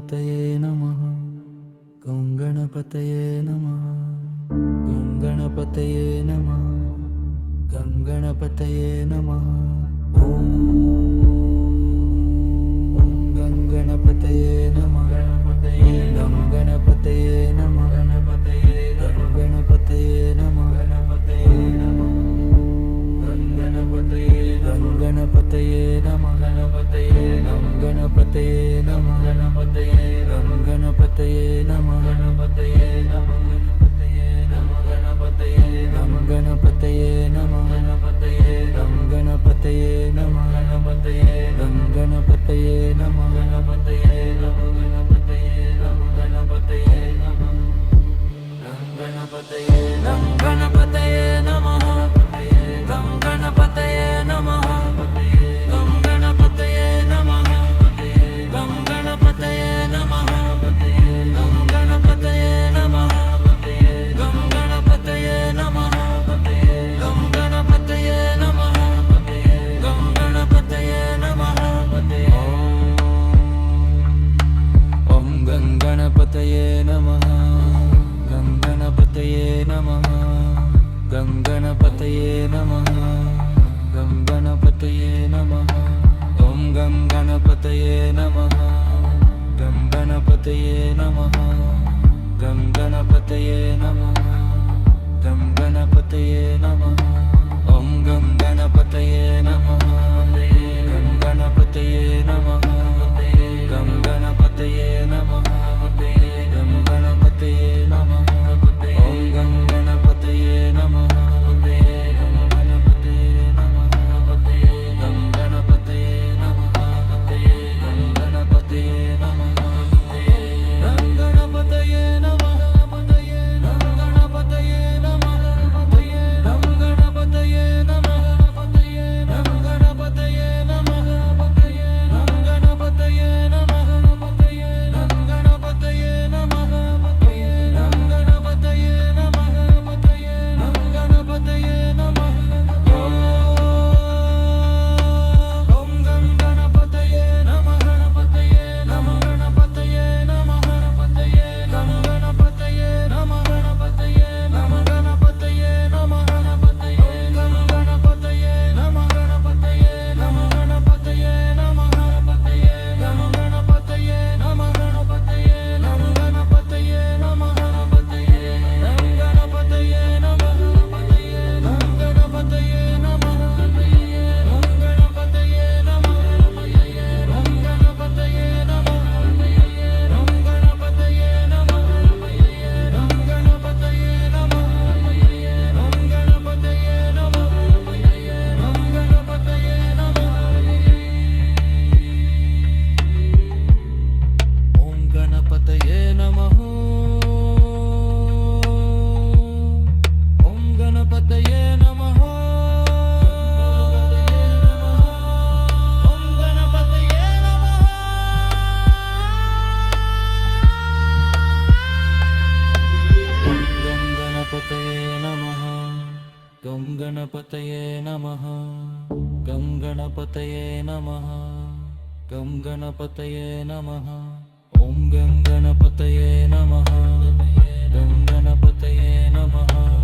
ಗಣಪತಯೇ ನಮಃ ಗಂ ಗಣಪತಯೇ ನಮಃ ಗಂ ಗಣಪತಯೇ ನಮಃ ಗಂ ಗಣಪತಯೇ ನಮಃ ಓಂ ಗಂ ಗಣಪತಯೇ ನಮಃ ಗಂ ಗಣಪತಯೇ ನಮಃ ಗಂ ಗಣಪತಯೇ ನಮಃ ಗಂ ಗಣಪತಯೇ ನಮಃ ಗಂ ಗಣಪತಯೇ ನಮಃ ಗಂ ಗಣಪತಯೇ ನಮಃ ಗಂ ಗಣಪತಯೇ ನಮಃ ಗಂ ಗಣಪತಯೇ ನಮಃ ಗಂ ಗಣಪತಯೇ ನಮಃ ಗಂ ಗಣಪತಯೇ ನಮಃ ಗಂ ಗಣಪತಯೇ ನಮಃ ಗಂ ಗಣಪತಯೇ ನಮಃ ಗಂ ಗಣಪತಯೇ ನಮಃ ಗಂ ಗಣಪತಯೇ ನಮಃ ಗಂ ಗಣಪತಯೇ ನಮಃ ಗಂ ಗಣಪತಯೇ ನಮಃ ಗಂ ಗಣಪತಯೇ ನಮಃ ಓಂ ಗಂ ಗಣಪತಯೇ ನಮಃ ಗಂ ಗಣಪತಯೇ ನಮಃ ಗಂ ಗಣಪತಯೇ ನಮಃ ಗಂ ಗಣಪತಯೇ ನಮಃ ಓಂ ಗಂ ಗಣಪತಯೇ ನಮಃ ಗಂ ಗಣಪತಯೇ ನಮಃ ಗಂ ಗಣಪತಯೇ ನಮಃ ಗಂ ಗಣಪತಯೇ ನಮಃ ಓಂ ಗಂ ಗಣಪತಯೇ ನಮಃ ಗಂ ಗಣಪತಯೇ ನಮಃ ಗಂ ಗಣಪತಯೇ ನಮಃ ಗಂ ಗಣಪತಯೇ ನಮಃ ಓಂ ಗಂ ಗಣಪತಯೇ ನಮಃ ಗಂ ಗಣಪತಯೇ ನಮಃ ಗಂ ಗಣಪತಯೇ ನಮಃ ಗಂ ಗಣಪತಯೇ ನಮಃ ಗಂ ಗಣಪತಯೇ ನಮಃ ಗಂ ಗಣಪತಯೇ ನಮಃ ಗಂ ಗಣಪತಯೇ ನಮಃ ಗಂ ಗಣಪತಯೇ ನಮಃ ಗಂ ಗಣಪತಯೇ ನಮಃ ಗಂ ಗಣಪತಯೇ ನಮಃ ಗಂ ಗಣಪತಯೇ ನಮಃ ಗಂ ಗಣಪತಯೇ ನಮಃ ಓಂ ಗಂ ಗಣಪತಯೇ ನಮಃ ನಮ ಗಣಪತಯೇ ನಮಃ ಗಂ ಗಣಪತಯೇ ನಮಃ ನಮ ಗಣಪತಯೇ ನಮಃ ಗಂ ಗಣಪತಯೇ ನಮಃ ನಮ ಗಣಪತಯೇ ನಮಃ ಗಂ ಗಣಪತಯೇ ನಮಃ ಗಂ ಗಣಪತಯೇ ನಮಃ ಗಂ ಗಣಪತಯೇ ನಮಃ ಗಂ ಗಣಪತಯೇ ನಮಃ ಗಂ ಗಣಪತಯೇ ನಮಃ ಗಂ ಗಣಪತಯೇ ನಮಃ ಗಂ ಗಣಪತಯೇ ನಮಃ ಗಂ ಗಣಪತಯೇ ನಮಃ ಗಂ ಗಣಪತಯೇ ನಮಃ ಗಂ ಗಣಪತಯೇ ನಮಃ ಓಂ ಗಣಪತಯೇ ನಮಃ ಓಂ ಗಣಪತಯೇ ನಮಃ ಓಂ ಗಣಪತಯೇ ನಮಃ ಗಂ ಗಣಪತಯೇ ನಮಃ ಗಂ ಗಣಪತಯೇ ನಮಃ ಗಂ ಗಣಪತಯೇ ನಮಃ ಓಂ ಗಂ ಗಣಪತಯೇ ನಮಃ ಗಂ ಗಣಪತಯೇ ನಮಃ